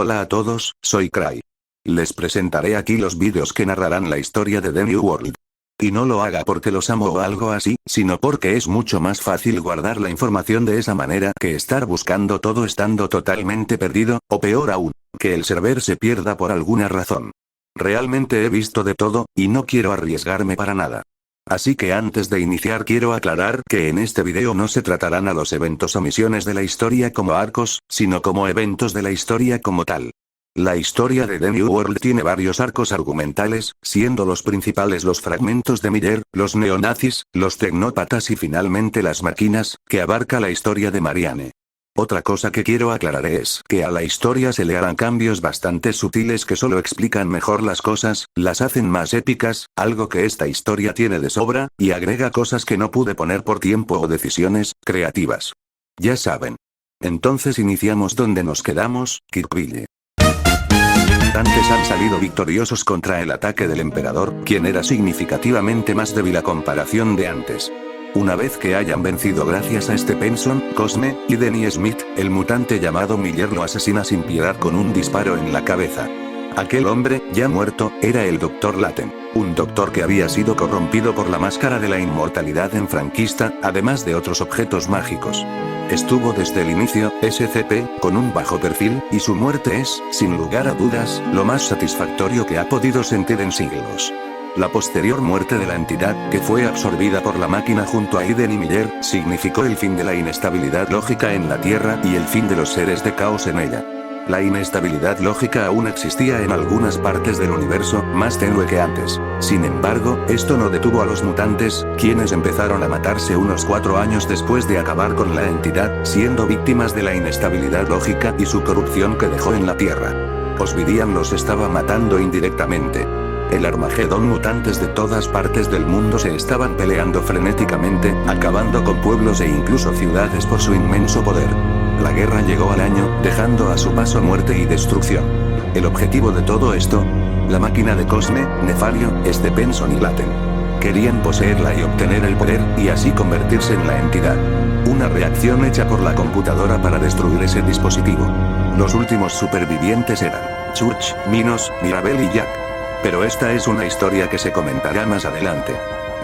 Hola a todos, soy Cry. Les presentaré aquí los vídeos que narrarán la historia de The New World. Y no lo haga porque los amo o algo así, sino porque es mucho más fácil guardar la información de esa manera que estar buscando todo estando totalmente perdido, o peor aún, que el server se pierda por alguna razón. Realmente he visto de todo, y no quiero arriesgarme para nada. Así que antes de iniciar quiero aclarar que en este video no se tratarán a los eventos o misiones de la historia como arcos, sino como eventos de la historia como tal. La historia de The New World tiene varios arcos argumentales, siendo los principales los fragmentos de Miller, los neonazis, los tecnópatas y finalmente las máquinas, que abarca la historia de Marianne. Otra cosa que quiero aclarar es que a la historia se le harán cambios bastante sutiles que solo explican mejor las cosas, las hacen más épicas, algo que esta historia tiene de sobra, y agrega cosas que no pude poner por tiempo o decisiones creativas. Ya saben. Entonces iniciamos donde nos quedamos, Kirkville. Antes han salido victoriosos contra el ataque del emperador, quien era significativamente más débil a comparación de antes. Una vez que hayan vencido gracias a Stephenson, Cosme, y Denny Smith, el mutante llamado Miller lo asesina sin piedad con un disparo en la cabeza. Aquel hombre, ya muerto, era el Dr. Layton, un doctor que había sido corrompido por la máscara de la inmortalidad en franquista, además de otros objetos mágicos. Estuvo desde el inicio, SCP, con un bajo perfil, y su muerte es, sin lugar a dudas, lo más satisfactorio que ha podido sentir en siglos. La posterior muerte de la entidad, que fue absorbida por la máquina junto a Eden y Miller, significó el fin de la inestabilidad lógica en la Tierra y el fin de los seres de caos en ella. La inestabilidad lógica aún existía en algunas partes del universo, más tenue que antes. Sin embargo, esto no detuvo a los mutantes, quienes empezaron a matarse unos 4 años después de acabar con la entidad, siendo víctimas de la inestabilidad lógica y su corrupción que dejó en la Tierra. Osvidian los estaba matando indirectamente. El Armagedón, mutantes de todas partes del mundo se estaban peleando frenéticamente, acabando con pueblos e incluso ciudades por su inmenso poder. La guerra llegó al año, dejando a su paso muerte y destrucción. El objetivo de todo esto, la máquina de Cosme, Nefario, Stephenson y Layton. Querían poseerla y obtener el poder, y así convertirse en la entidad. Una reacción hecha por la computadora para destruir ese dispositivo. Los últimos supervivientes eran Church, Minos, Mirabel y Jack. Pero esta es una historia que se comentará más adelante.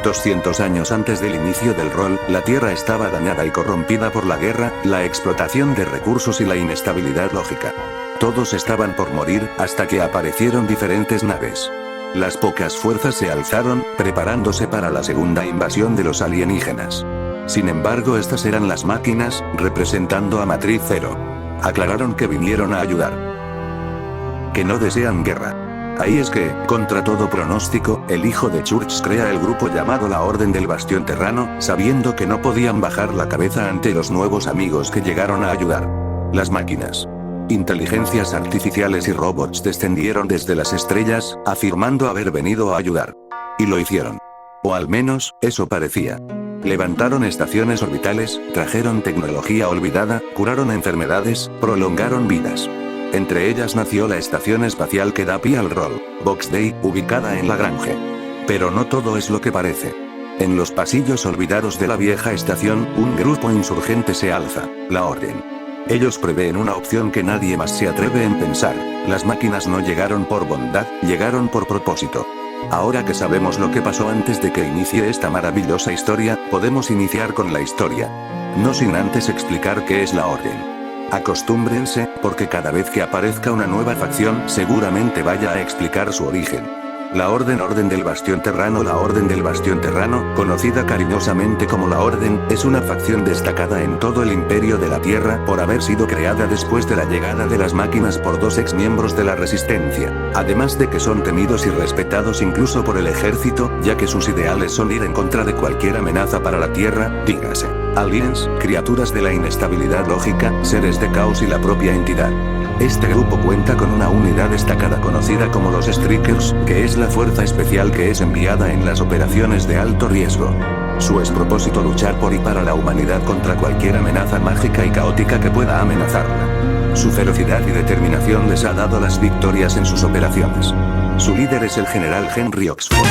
200 años antes del inicio del rol, la Tierra estaba dañada y corrompida por la guerra, la explotación de recursos y la inestabilidad lógica. Todos estaban por morir, hasta que aparecieron diferentes naves. Las pocas fuerzas se alzaron, preparándose para la segunda invasión de los alienígenas. Sin embargo, estas eran las máquinas, representando a Matriz Zero. Aclararon que vinieron a ayudar. Que no desean guerra. Ahí es que, contra todo pronóstico, el hijo de Church crea el grupo llamado la Orden del Bastión Terrano, sabiendo que no podían bajar la cabeza ante los nuevos amigos que llegaron a ayudar. Las máquinas. Inteligencias artificiales y robots descendieron desde las estrellas, afirmando haber venido a ayudar. Y lo hicieron. O al menos, eso parecía. Levantaron estaciones orbitales, trajeron tecnología olvidada, curaron enfermedades, prolongaron vidas. Entre ellas nació la estación espacial que da pie al rol, Box Day, ubicada en Lagrange. Pero no todo es lo que parece. En los pasillos olvidados de la vieja estación, un grupo insurgente se alza, la Orden. Ellos prevén una opción que nadie más se atreve en pensar: las máquinas no llegaron por bondad, llegaron por propósito. Ahora que sabemos lo que pasó antes de que inicie esta maravillosa historia, podemos iniciar con la historia. No sin antes explicar qué es la Orden. Acostúmbrense, porque cada vez que aparezca una nueva facción seguramente vaya a explicar su origen. La Orden del Bastión Terrano. La Orden del Bastión Terrano, conocida cariñosamente como la Orden, es una facción destacada en todo el Imperio de la Tierra por haber sido creada después de la llegada de las máquinas por 2 exmiembros de la Resistencia. Además de que son temidos y respetados incluso por el ejército, ya que sus ideales son ir en contra de cualquier amenaza para la Tierra, dígase aliens, criaturas de la inestabilidad lógica, seres de caos y la propia entidad. Este grupo cuenta con una unidad destacada conocida como los Strikers, que es la fuerza especial que es enviada en las operaciones de alto riesgo. Su es propósito luchar por y para la humanidad contra cualquier amenaza mágica y caótica que pueda amenazarla. Su ferocidad y determinación les ha dado las victorias en sus operaciones. Su líder es el general Henry Oxford.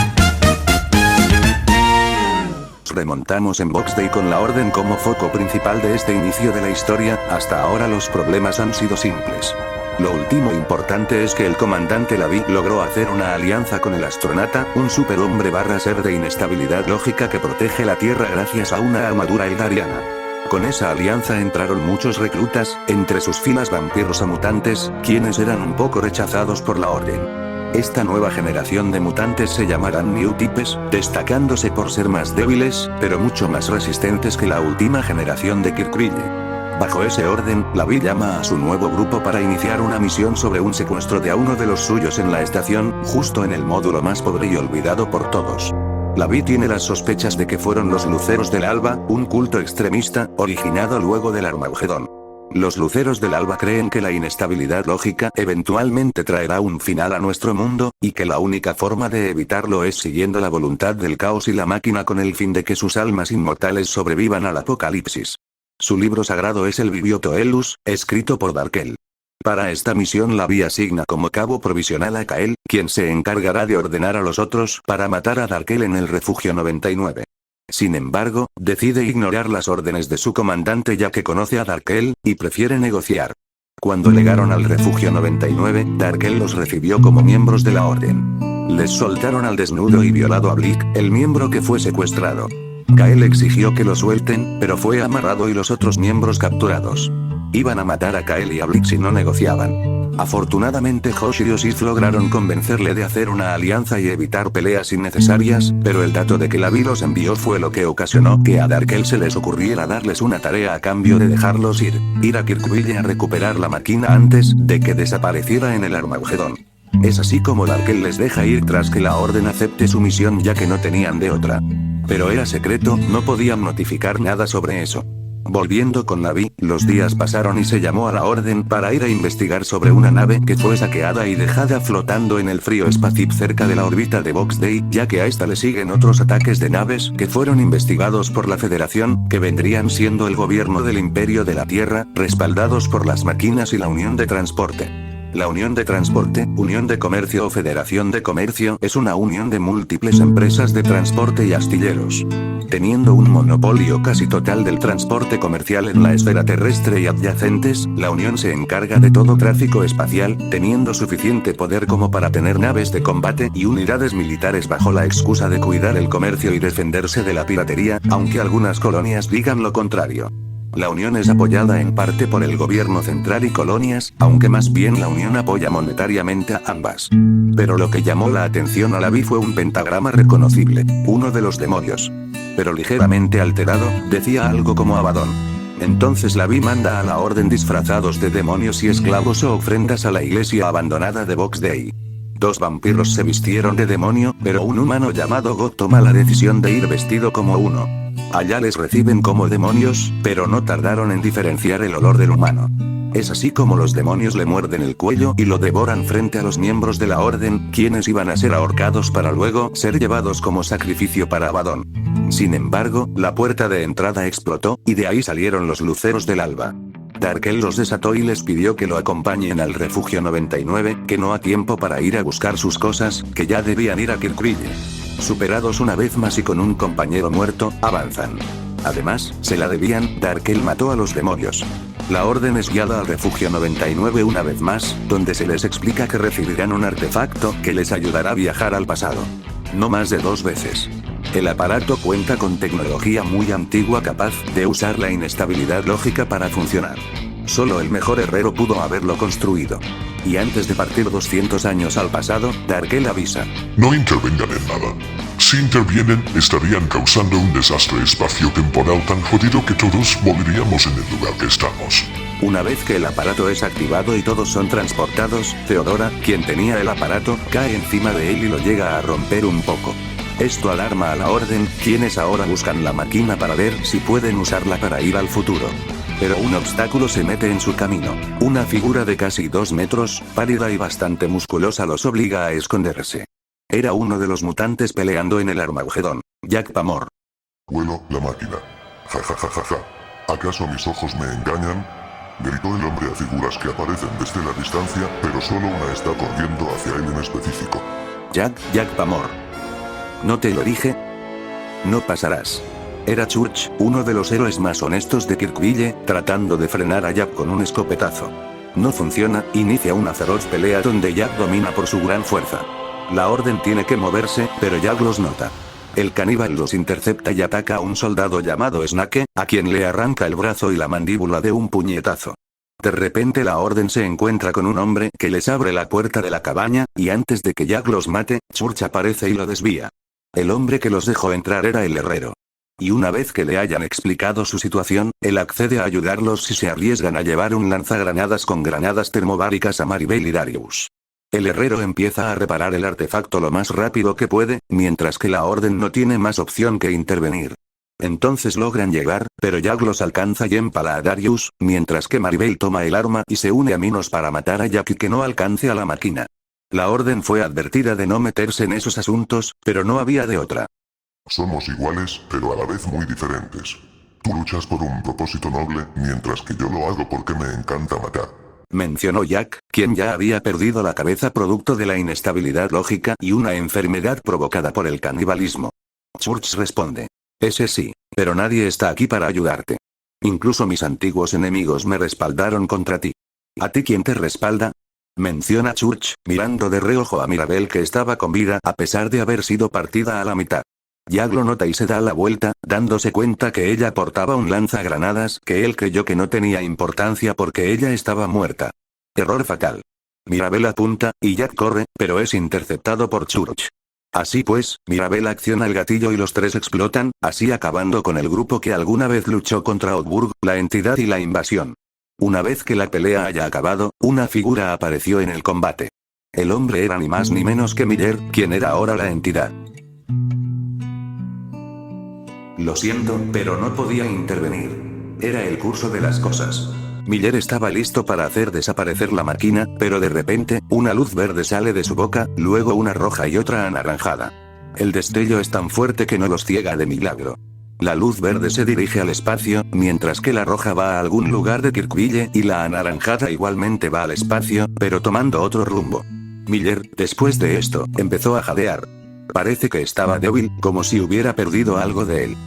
Remontamos en Box Day con la Orden como foco principal de este inicio de la historia. Hasta ahora los problemas han sido simples. Lo último importante es que el comandante Lavi logró hacer una alianza con el astronata, un superhombre / ser de inestabilidad lógica que protege la Tierra gracias a una armadura eldariana. Con esa alianza entraron muchos reclutas, entre sus filas vampiros o mutantes, quienes eran un poco rechazados por la Orden. Esta nueva generación de mutantes se llamarán New Types, destacándose por ser más débiles, pero mucho más resistentes que la última generación de Kirkwille. Bajo ese orden, Lavi llama a su nuevo grupo para iniciar una misión sobre un secuestro de a uno de los suyos en la estación, justo en el módulo más pobre y olvidado por todos. Lavi tiene las sospechas de que fueron los Luceros del Alba, un culto extremista, originado luego del Armagedón. Los Luceros del Alba creen que la inestabilidad lógica eventualmente traerá un final a nuestro mundo, y que la única forma de evitarlo es siguiendo la voluntad del caos y la máquina con el fin de que sus almas inmortales sobrevivan al apocalipsis. Su libro sagrado es el Bibliotoelus, escrito por Darkel. Para esta misión Lavi asigna como cabo provisional a Kael, quien se encargará de ordenar a los otros para matar a Darkel en el refugio 99. Sin embargo, decide ignorar las órdenes de su comandante ya que conoce a Darkel, y prefiere negociar. Cuando llegaron al refugio 99, Darkel los recibió como miembros de la Orden. Les soltaron al desnudo y violado a Blick, el miembro que fue secuestrado. Kael exigió que lo suelten, pero fue amarrado y los otros miembros capturados. Iban a matar a Kael y a Blick si no negociaban. Afortunadamente Josh y Sith lograron convencerle de hacer una alianza y evitar peleas innecesarias, pero el dato de que Lavi los envió fue lo que ocasionó que a Darkel se les ocurriera darles una tarea a cambio de dejarlos ir a Kirkwille a recuperar la máquina antes de que desapareciera en el Armagedón. Es así como Darkel les deja ir tras que la Orden acepte su misión ya que no tenían de otra. Pero era secreto, no podían notificar nada sobre eso. Volviendo con Lavi, los días pasaron y se llamó a la Orden para ir a investigar sobre una nave que fue saqueada y dejada flotando en el frío espacio cerca de la órbita de Box Day, ya que a esta le siguen otros ataques de naves que fueron investigados por la Federación, que vendrían siendo el gobierno del Imperio de la Tierra, respaldados por las máquinas y la Unión de Transporte. La Unión de Transporte, Unión de Comercio o Federación de Comercio es una unión de múltiples empresas de transporte y astilleros. Teniendo un monopolio casi total del transporte comercial en la esfera terrestre y adyacentes, la Unión se encarga de todo tráfico espacial, teniendo suficiente poder como para tener naves de combate y unidades militares bajo la excusa de cuidar el comercio y defenderse de la piratería, aunque algunas colonias digan lo contrario. La Unión es apoyada en parte por el gobierno central y colonias, aunque más bien la Unión apoya monetariamente a ambas. Pero lo que llamó la atención a Lavi fue un pentagrama reconocible, uno de los demonios. Pero ligeramente alterado, decía algo como Abaddon. Entonces Lavi manda a la Orden disfrazados de demonios y esclavos o ofrendas a la iglesia abandonada de Box Day. 2 vampiros se vistieron de demonio, pero un humano llamado God toma la decisión de ir vestido como uno. Allá les reciben como demonios, pero no tardaron en diferenciar el olor del humano. Es así como los demonios le muerden el cuello y lo devoran frente a los miembros de la Orden, quienes iban a ser ahorcados para luego ser llevados como sacrificio para Abaddon. Sin embargo, la puerta de entrada explotó, y de ahí salieron los Luceros del Alba. Darkel los desató y les pidió que lo acompañen al refugio 99, que no ha tiempo para ir a buscar sus cosas, que ya debían ir a Kirkwille. Superados una vez más y con un compañero muerto, avanzan. Además, se la debían, Darkel mató a los demonios. La Orden es guiada al refugio 99 una vez más, donde se les explica que recibirán un artefacto que les ayudará a viajar al pasado. No más de 2 veces. El aparato cuenta con tecnología muy antigua capaz de usar la inestabilidad lógica para funcionar. Solo el mejor herrero pudo haberlo construido. Y antes de partir 200 años al pasado, Darkel avisa. No intervengan en nada. Si intervienen, estarían causando un desastre espacio-temporal tan jodido que todos moriríamos en el lugar que estamos. Una vez que el aparato es activado y todos son transportados, Theodora, quien tenía el aparato, cae encima de él y lo llega a romper un poco. Esto alarma a la Orden, quienes ahora buscan la máquina para ver si pueden usarla para ir al futuro. Pero un obstáculo se mete en su camino. Una figura de casi 2 metros, pálida y bastante musculosa los obliga a esconderse. Era uno de los mutantes peleando en el Armagedón, Jack Pamor. Vuelo, la máquina. Ja ja ja ja ja. ¿Acaso mis ojos me engañan? Gritó el hombre a figuras que aparecen desde la distancia, pero solo una está corriendo hacia él en específico. Jack Pamor. ¿No te lo dije? No pasarás. Era Church, uno de los héroes más honestos de Kirkwille, tratando de frenar a Jack con un escopetazo. No funciona, inicia una feroz pelea donde Jack domina por su gran fuerza. La orden tiene que moverse, pero Jack los nota. El caníbal los intercepta y ataca a un soldado llamado Snake, a quien le arranca el brazo y la mandíbula de un puñetazo. De repente la orden se encuentra con un hombre que les abre la puerta de la cabaña, y antes de que Jack los mate, Church aparece y lo desvía. El hombre que los dejó entrar era el herrero. Y una vez que le hayan explicado su situación, él accede a ayudarlos si se arriesgan a llevar un lanzagranadas con granadas termobáricas a Maribel y Darius. El herrero empieza a reparar el artefacto lo más rápido que puede, mientras que la orden no tiene más opción que intervenir. Entonces logran llegar, pero Jack los alcanza y empala a Darius, mientras que Maribel toma el arma y se une a Minos para matar a Jack y que no alcance a la máquina. La orden fue advertida de no meterse en esos asuntos, pero no había de otra. Somos iguales, pero a la vez muy diferentes. Tú luchas por un propósito noble, mientras que yo lo hago porque me encanta matar. Mencionó Jack, quien ya había perdido la cabeza producto de la inestabilidad lógica y una enfermedad provocada por el canibalismo. Church responde. Ese sí, pero nadie está aquí para ayudarte. Incluso mis antiguos enemigos me respaldaron contra ti. ¿A ti quién te respalda? Menciona Church, mirando de reojo a Mirabel que estaba con vida a pesar de haber sido partida a la mitad. Jack lo nota y se da la vuelta, dándose cuenta que ella portaba un lanzagranadas que él creyó que no tenía importancia porque ella estaba muerta. Error fatal. Mirabel apunta, y Jack corre, pero es interceptado por Church. Así pues, Mirabel acciona el gatillo y los tres explotan, así acabando con el grupo que alguna vez luchó contra Outburg, la entidad y la invasión. Una vez que la pelea haya acabado, una figura apareció en el combate. El hombre era ni más ni menos que Miller, quien era ahora la entidad. Lo siento, pero no podía intervenir. Era el curso de las cosas. Miller estaba listo para hacer desaparecer la máquina, pero de repente, una luz verde sale de su boca, luego una roja y otra anaranjada. El destello es tan fuerte que no los ciega de milagro. La luz verde se dirige al espacio, mientras que la roja va a algún lugar de Kirkville y la anaranjada igualmente va al espacio, pero tomando otro rumbo. Miller, después de esto, empezó a jadear. Parece que estaba débil, como si hubiera perdido algo de él.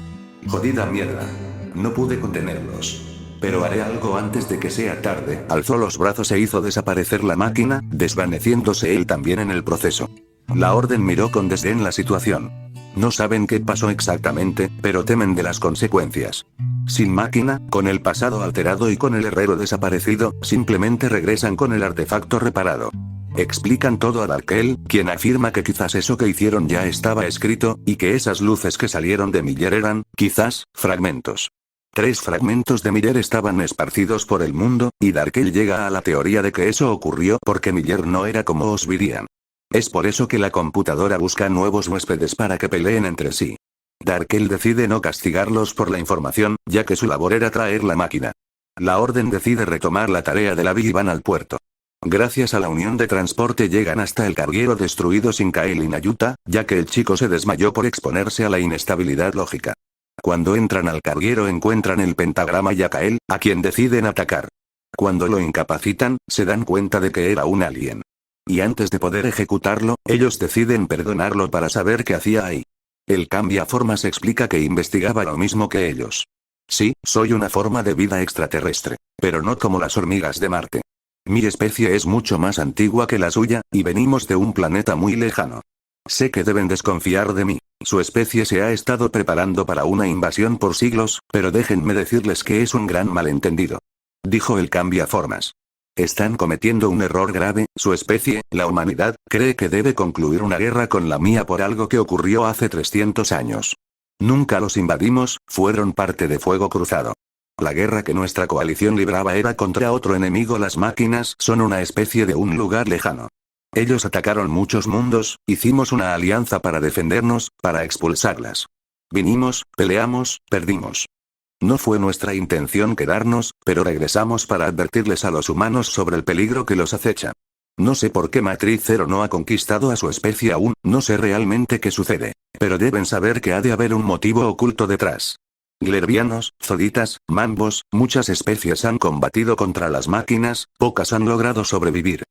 Jodida mierda. No pude contenerlos. Pero haré algo antes de que sea tarde. Alzó los brazos e hizo desaparecer la máquina, desvaneciéndose él también en el proceso. La orden miró con desdén la situación. No saben qué pasó exactamente, pero temen de las consecuencias. Sin máquina, con el pasado alterado y con el herrero desaparecido, simplemente regresan con el artefacto reparado. Explican todo a Darkel, quien afirma que quizás eso que hicieron ya estaba escrito, y que esas luces que salieron de Miller eran, quizás, fragmentos. 3 fragmentos de Miller estaban esparcidos por el mundo, y Darkel llega a la teoría de que eso ocurrió porque Miller no era como Osvirian. Es por eso que la computadora busca nuevos huéspedes para que peleen entre sí. Darkel decide no castigarlos por la información, ya que su labor era traer la máquina. La orden decide retomar la tarea de la Big y van al puerto. Gracias a la unión de transporte llegan hasta el carguero destruido sin Kael y Nayuta, ya que el chico se desmayó por exponerse a la inestabilidad lógica. Cuando entran al carguero encuentran el pentagrama y a Kael, a quien deciden atacar. Cuando lo incapacitan, se dan cuenta de que era un alien. Y antes de poder ejecutarlo, ellos deciden perdonarlo para saber qué hacía ahí. El cambiaformas explica que investigaba lo mismo que ellos. Sí, soy una forma de vida extraterrestre, pero no como las hormigas de Marte. Mi especie es mucho más antigua que la suya, y venimos de un planeta muy lejano. Sé que deben desconfiar de mí. Su especie se ha estado preparando para una invasión por siglos, pero déjenme decirles que es un gran malentendido. Dijo el cambiaformas. Están cometiendo un error grave, su especie, la humanidad, cree que debe concluir una guerra con la mía por algo que ocurrió hace 300 años. Nunca los invadimos, fueron parte de Fuego Cruzado. La guerra que nuestra coalición libraba era contra otro enemigo. Las máquinas son una especie de un lugar lejano. Ellos atacaron muchos mundos, hicimos una alianza para defendernos, para expulsarlas. Vinimos, peleamos, perdimos. No fue nuestra intención quedarnos, pero regresamos para advertirles a los humanos sobre el peligro que los acecha. No sé por qué Matriz Zero no ha conquistado a su especie aún, no sé realmente qué sucede. Pero deben saber que ha de haber un motivo oculto detrás. Glervianos, zoditas, mambos, muchas especies han combatido contra las máquinas, pocas han logrado sobrevivir.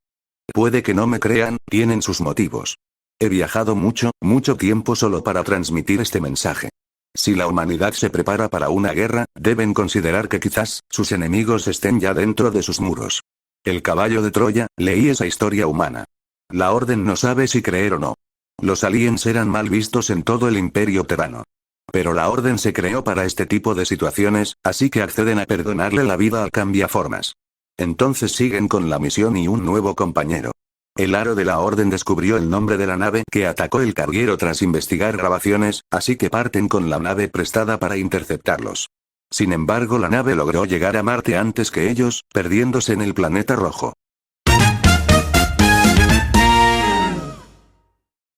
Puede que no me crean, tienen sus motivos. He viajado mucho, mucho tiempo solo para transmitir este mensaje. Si la humanidad se prepara para una guerra, deben considerar que quizás, sus enemigos estén ya dentro de sus muros. El caballo de Troya, leí esa historia humana. La Orden no sabe si creer o no. Los aliens eran mal vistos en todo el Imperio Tebano. Pero la Orden se creó para este tipo de situaciones, así que acceden a perdonarle la vida al cambiaformas. Entonces siguen con la misión y un nuevo compañero. El aro de la Orden descubrió el nombre de la nave que atacó el carguero tras investigar grabaciones, así que parten con la nave prestada para interceptarlos. Sin embargo, la nave logró llegar a Marte antes que ellos, perdiéndose en el planeta rojo.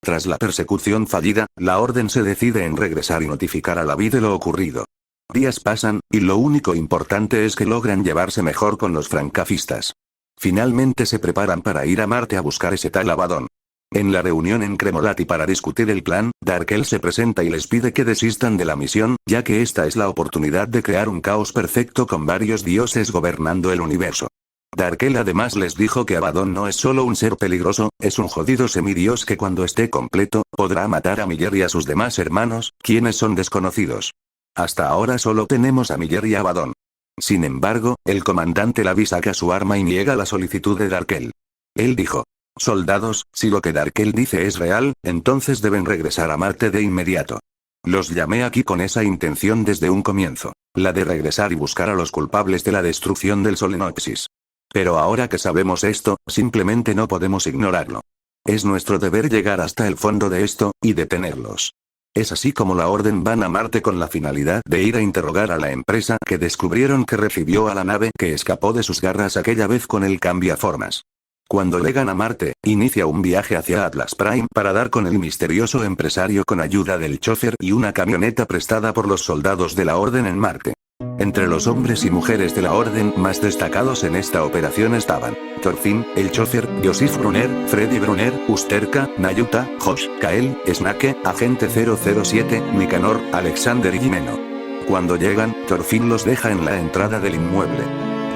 Tras la persecución fallida, la Orden se decide en regresar y notificar a la Vi de lo ocurrido. Días pasan, y lo único importante es que logran llevarse mejor con los francafistas. Finalmente se preparan para ir a Marte a buscar ese tal Abaddon. En la reunión en Cremolati para discutir el plan, Darkel se presenta y les pide que desistan de la misión, ya que esta es la oportunidad de crear un caos perfecto con varios dioses gobernando el universo. Darkel además les dijo que Abaddon no es solo un ser peligroso, es un jodido semidios que cuando esté completo, podrá matar a Miller y a sus demás hermanos, quienes son desconocidos. Hasta ahora solo tenemos a Miller y a Abaddon. Sin embargo, el comandante Lavi saca su arma y niega la solicitud de Darkel. Él dijo: soldados, si lo que Darkel dice es real, entonces deben regresar a Marte de inmediato. Los llamé aquí con esa intención desde un comienzo, la de regresar y buscar a los culpables de la destrucción del Solenopsis. Pero ahora que sabemos esto, simplemente no podemos ignorarlo. Es nuestro deber llegar hasta el fondo de esto, y detenerlos. Es así como la Orden van a Marte con la finalidad de ir a interrogar a la empresa que descubrieron que recibió a la nave que escapó de sus garras aquella vez con el cambiaformas. Cuando llegan a Marte, inicia un viaje hacia Atlas Prime para dar con el misterioso empresario con ayuda del chofer y una camioneta prestada por los soldados de la Orden en Marte. Entre los hombres y mujeres de la Orden más destacados en esta operación estaban Thorfinn, el chofer, Joseph Brunner, Freddy Brunner, Usterka, Nayuta, Josh, Kael, Snake, Agente 007, Nicanor, Alexander y Jimeno. Cuando llegan, Thorfinn los deja en la entrada del inmueble.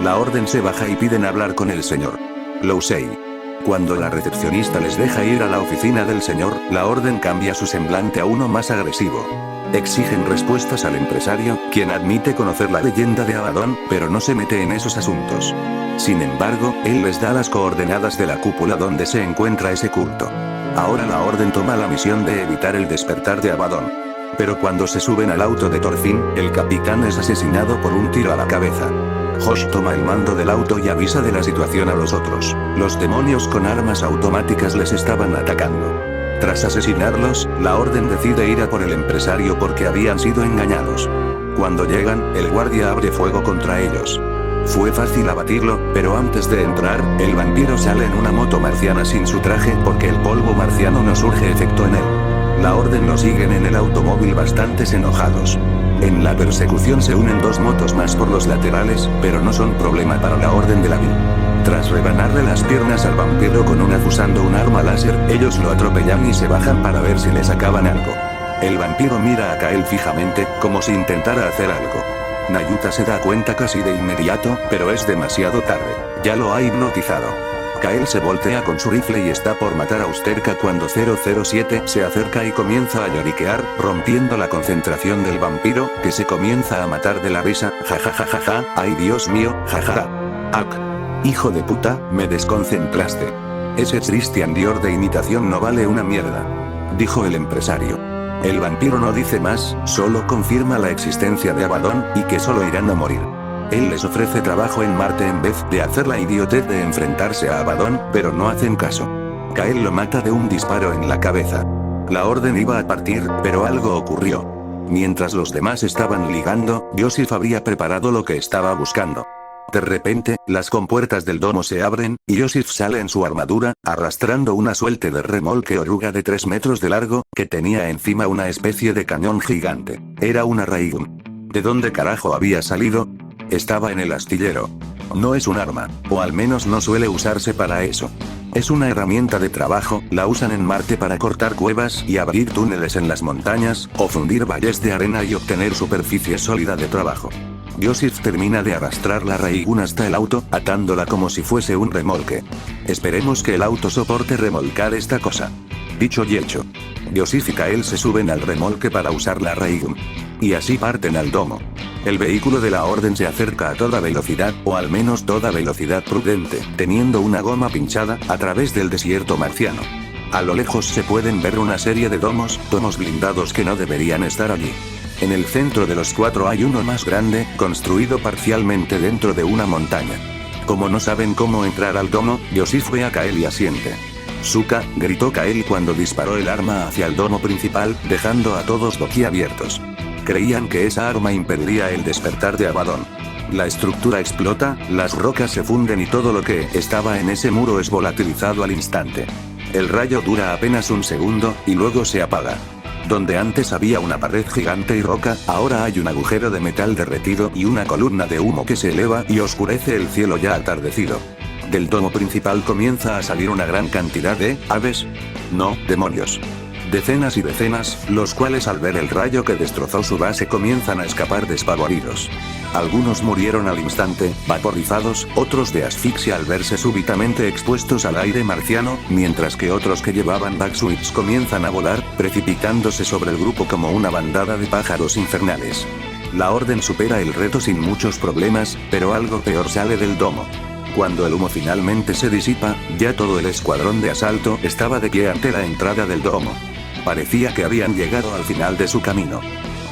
La Orden se baja y piden hablar con el señor Lousei. Cuando la recepcionista les deja ir a la oficina del señor, la Orden cambia su semblante a uno más agresivo. Exigen respuestas al empresario, quien admite conocer la leyenda de Abaddon, pero no se mete en esos asuntos. Sin embargo, él les da las coordenadas de la cúpula donde se encuentra ese culto. Ahora la Orden toma la misión de evitar el despertar de Abaddon. Pero cuando se suben al auto de Thorfinn, el capitán es asesinado por un tiro a la cabeza. Josh toma el mando del auto y avisa de la situación a los otros. Los demonios con armas automáticas les estaban atacando. Tras asesinarlos, la Orden decide ir a por el empresario porque habían sido engañados. Cuando llegan, el guardia abre fuego contra ellos. Fue fácil abatirlo, pero antes de entrar, el vampiro sale en una moto marciana sin su traje porque el polvo marciano no surge efecto en él. La Orden lo siguen en el automóvil bastantes enojados. En la persecución se unen dos motos más por los laterales, pero no son problema para la Orden de la Vi. Tras rebanarle las piernas al vampiro con usando un arma láser, ellos lo atropellan y se bajan para ver si le sacaban algo. El vampiro mira a Kael fijamente, como si intentara hacer algo. Nayuta se da cuenta casi de inmediato, pero es demasiado tarde, ya lo ha hipnotizado. Kael se voltea con su rifle y está por matar a Usterka cuando 007 se acerca y comienza a lloriquear, rompiendo la concentración del vampiro, que se comienza a matar de la risa, jajajajaja, ay Dios mío, jajaja. Ak. Hijo de puta, me desconcentraste. Ese Christian Dior de imitación no vale una mierda, dijo el empresario. El vampiro no dice más, solo confirma la existencia de Abaddon, y que solo irán a morir. Él les ofrece trabajo en Marte en vez de hacer la idiotez de enfrentarse a Abaddon, pero no hacen caso. Kael lo mata de un disparo en la cabeza. La Orden iba a partir, pero algo ocurrió. Mientras los demás estaban ligando, Joseph habría preparado lo que estaba buscando. De repente, las compuertas del domo se abren, y Joseph sale en su armadura, arrastrando una suerte de remolque oruga de 3 metros de largo, que tenía encima una especie de cañón gigante. Era una Raygun. ¿De dónde carajo había salido? Estaba en el astillero. No es un arma, o al menos no suele usarse para eso. Es una herramienta de trabajo, la usan en Marte para cortar cuevas y abrir túneles en las montañas, o fundir valles de arena y obtener superficie sólida de trabajo. Joseph termina de arrastrar la Raygun hasta el auto, atándola como si fuese un remolque. Esperemos que el auto soporte remolcar esta cosa. Dicho y hecho. Joseph y Kael se suben al remolque para usar la Raygun. Y así parten al domo. El vehículo de la Orden se acerca a toda velocidad, o al menos toda velocidad prudente, teniendo una goma pinchada, a través del desierto marciano. A lo lejos se pueden ver una serie de domos blindados que no deberían estar allí. En el centro de los 4 hay uno más grande, construido parcialmente dentro de una montaña. Como no saben cómo entrar al domo, Yosif ve a Kael y asiente. Suka, gritó Kael cuando disparó el arma hacia el domo principal, dejando a todos boquiabiertos. Creían que esa arma impediría el despertar de Abaddon. La estructura explota, las rocas se funden y todo lo que estaba en ese muro es volatilizado al instante. El rayo dura apenas un segundo, y luego se apaga. Donde antes había una pared gigante y roca, ahora hay un agujero de metal derretido y una columna de humo que se eleva y oscurece el cielo ya atardecido. Del domo principal comienza a salir una gran cantidad de aves. No, demonios. Decenas y decenas, los cuales al ver el rayo que destrozó su base comienzan a escapar despavoridos. Algunos murieron al instante, vaporizados, otros de asfixia al verse súbitamente expuestos al aire marciano, mientras que otros que llevaban backsuits comienzan a volar, precipitándose sobre el grupo como una bandada de pájaros infernales. La Orden supera el reto sin muchos problemas, pero algo peor sale del domo. Cuando el humo finalmente se disipa, ya todo el escuadrón de asalto estaba de pie ante la entrada del domo. Parecía que habían llegado al final de su camino.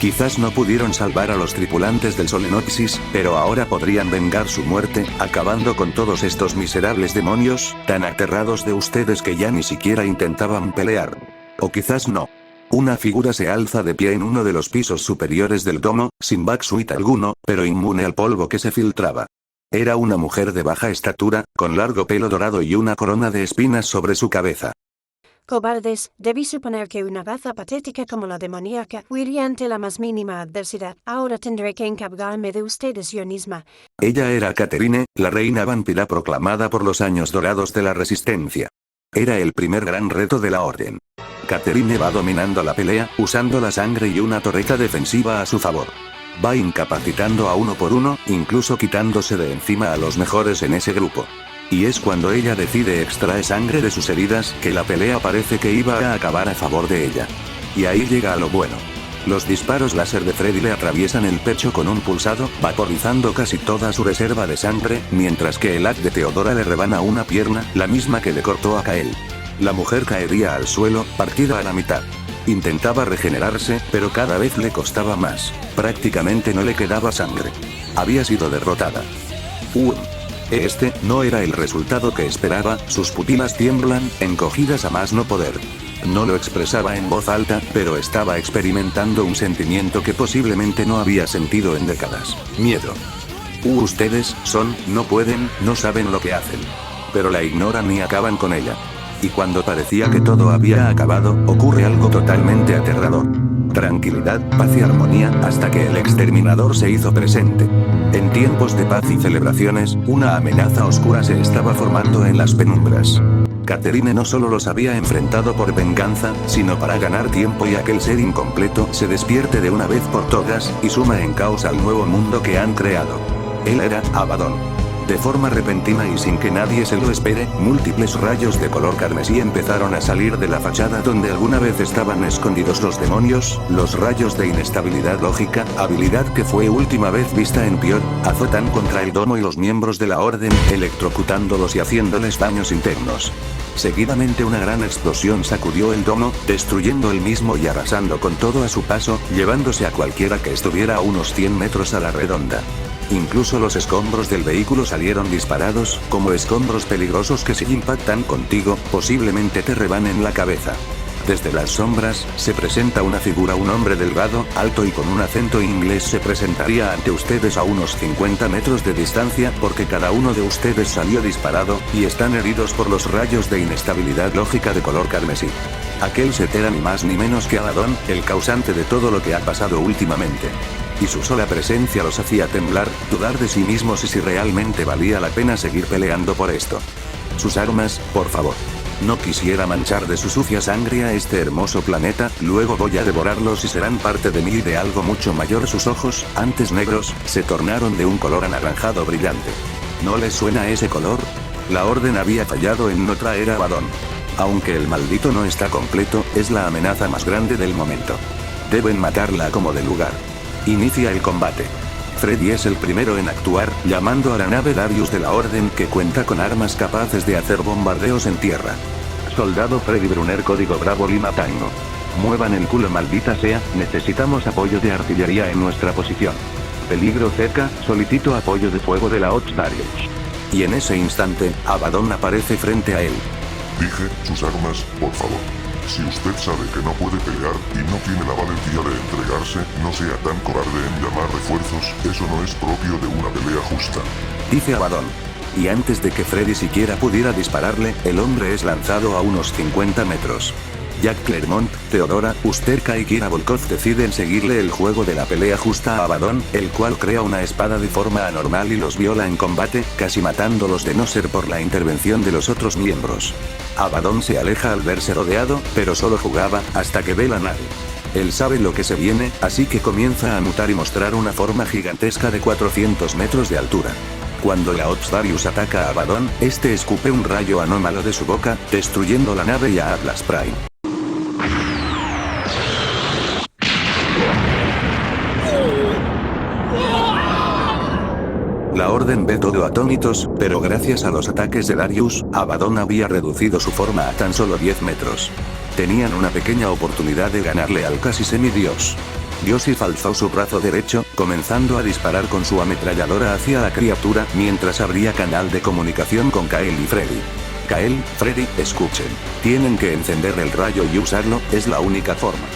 Quizás no pudieron salvar a los tripulantes del Solenopsis, pero ahora podrían vengar su muerte, acabando con todos estos miserables demonios, tan aterrados de ustedes que ya ni siquiera intentaban pelear. O quizás no. Una figura se alza de pie en uno de los pisos superiores del domo, sin backsuit alguno, pero inmune al polvo que se filtraba. Era una mujer de baja estatura, con largo pelo dorado y una corona de espinas sobre su cabeza. Cobardes, debí suponer que una raza patética como la demoníaca huiría ante la más mínima adversidad. Ahora tendré que encargarme de ustedes yo misma. Ella era Catherine, la reina vampira proclamada por los años dorados de la Resistencia. Era el primer gran reto de la Orden. Catherine va dominando la pelea, usando la sangre y una torreta defensiva a su favor. Va incapacitando a uno por uno, incluso quitándose de encima a los mejores en ese grupo. Y es cuando ella decide extraer sangre de sus heridas que la pelea parece que iba a acabar a favor de ella. Y ahí llega a lo bueno. Los disparos láser de Freddy le atraviesan el pecho con un pulsado, vaporizando casi toda su reserva de sangre, mientras que el haz de Theodora le rebana una pierna, la misma que le cortó a Kael. La mujer caería al suelo, partida a la mitad. Intentaba regenerarse, pero cada vez le costaba más. Prácticamente no le quedaba sangre. Había sido derrotada. Este no era el resultado que esperaba, sus pupilas tiemblan, encogidas a más no poder. No lo expresaba en voz alta, pero estaba experimentando un sentimiento que posiblemente no había sentido en décadas. Miedo. Ustedes no pueden, no saben lo que hacen. Pero la ignoran y acaban con ella. Y cuando parecía que todo había acabado, ocurre algo totalmente aterrador. Tranquilidad, paz y armonía, hasta que el exterminador se hizo presente. En tiempos de paz y celebraciones, una amenaza oscura se estaba formando en las penumbras. Catherine no solo los había enfrentado por venganza, sino para ganar tiempo y aquel ser incompleto se despierte de una vez por todas, y suma en caos al nuevo mundo que han creado. Él era Abaddon. De forma repentina y sin que nadie se lo espere, múltiples rayos de color carmesí empezaron a salir de la fachada donde alguna vez estaban escondidos los demonios. Los rayos de inestabilidad lógica, habilidad que fue última vez vista en Pior, azotan contra el domo y los miembros de la Orden, electrocutándolos y haciéndoles daños internos. Seguidamente una gran explosión sacudió el domo, destruyendo el mismo y arrasando con todo a su paso, llevándose a cualquiera que estuviera a unos 100 metros a la redonda. Incluso los escombros del vehículo salieron disparados, como escombros peligrosos que si impactan contigo, posiblemente te rebanen la cabeza. Desde las sombras, se presenta una figura, un hombre delgado, alto y con un acento inglés se presentaría ante ustedes a unos 50 metros de distancia porque cada uno de ustedes salió disparado, y están heridos por los rayos de inestabilidad lógica de color carmesí. Aquel ser era ni más ni menos que Abaddon, el causante de todo lo que ha pasado últimamente. Y su sola presencia los hacía temblar, dudar de sí mismos y si realmente valía la pena seguir peleando por esto. Sus armas, por favor. No quisiera manchar de su sucia sangre a este hermoso planeta, luego voy a devorarlos y serán parte de mí y de algo mucho mayor. Sus ojos, antes negros, se tornaron de un color anaranjado brillante. ¿No les suena ese color? La Orden había fallado en no traer a Abaddon. Aunque el maldito no está completo, es la amenaza más grande del momento. Deben matarla como de lugar. Inicia el combate. Freddy es el primero en actuar, llamando a la nave Darius de la Orden que cuenta con armas capaces de hacer bombardeos en tierra. Soldado Freddy Brunner, código Bravo Lima Tango. Muevan el culo, maldita sea, necesitamos apoyo de artillería en nuestra posición. Peligro cerca, solicito apoyo de fuego de la Ops Darius. Y en ese instante, Abaddon aparece frente a él. Dije, sus armas, por favor. Si usted sabe que no puede pelear y no tiene la valentía de entregarse, no sea tan cobarde en llamar refuerzos, eso no es propio de una pelea justa. Dice Abaddon. Y antes de que Freddy siquiera pudiera dispararle, el hombre es lanzado a unos 50 metros. Jack Clermont, Theodora, Usterka y Kira Volkov deciden seguirle el juego de la pelea justa a Abaddon, el cual crea una espada de forma anormal y los viola en combate, casi matándolos de no ser por la intervención de los otros miembros. Abaddon se aleja al verse rodeado, pero solo jugaba, hasta que ve la nave. Él sabe lo que se viene, así que comienza a mutar y mostrar una forma gigantesca de 400 metros de altura. Cuando la Ops Darius ataca a Abaddon, este escupe un rayo anómalo de su boca, destruyendo la nave y a Atlas Prime. La Orden ve todo atónitos, pero gracias a los ataques de Darius, Abaddon había reducido su forma a tan solo 10 metros. Tenían una pequeña oportunidad de ganarle al casi semidios. Joseph alzó su brazo derecho, comenzando a disparar con su ametralladora hacia la criatura, mientras abría canal de comunicación con Kael y Freddy. Kael, Freddy, escuchen. Tienen que encender el rayo y usarlo, es la única forma.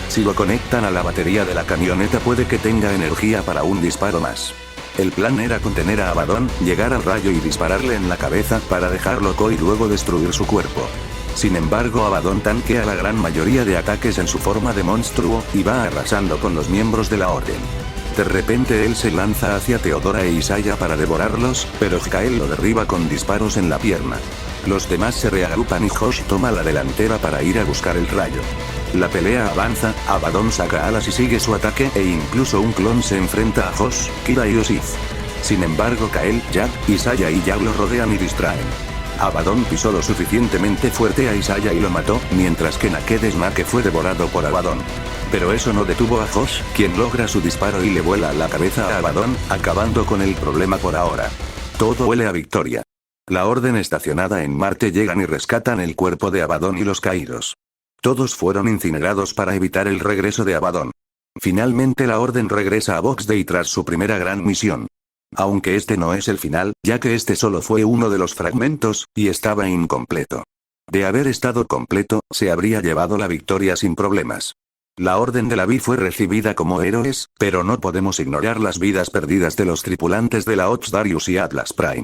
Si lo conectan a la batería de la camioneta puede que tenga energía para un disparo más. El plan era contener a Abaddon, llegar al rayo y dispararle en la cabeza para dejarlo loco y luego destruir su cuerpo. Sin embargo, Abaddon tanquea la gran mayoría de ataques en su forma de monstruo, y va arrasando con los miembros de la Orden. De repente él se lanza hacia Theodora e Isaiah para devorarlos, pero Kael lo derriba con disparos en la pierna. Los demás se reagrupan y Josh toma la delantera para ir a buscar el rayo. La pelea avanza, Abaddon saca alas y sigue su ataque e incluso un clon se enfrenta a Josh, Kira y Joseph. Sin embargo Kael, Jack, Isaiah y Jack lo rodean y distraen. Abaddon pisó lo suficientemente fuerte a Isaiah y lo mató, mientras que Naked Snake fue devorado por Abaddon. Pero eso no detuvo a Josh, quien logra su disparo y le vuela la cabeza a Abaddon, acabando con el problema por ahora. Todo huele a victoria. La Orden estacionada en Marte llegan y rescatan el cuerpo de Abaddon y los caídos. Todos fueron incinerados para evitar el regreso de Abaddon. Finalmente la Orden regresa a Box Day tras su primera gran misión. Aunque este no es el final, ya que este solo fue uno de los fragmentos, y estaba incompleto. De haber estado completo, se habría llevado la victoria sin problemas. La Orden de la Vi fue recibida como héroes, pero no podemos ignorar las vidas perdidas de los tripulantes de la Ops Darius y Atlas Prime.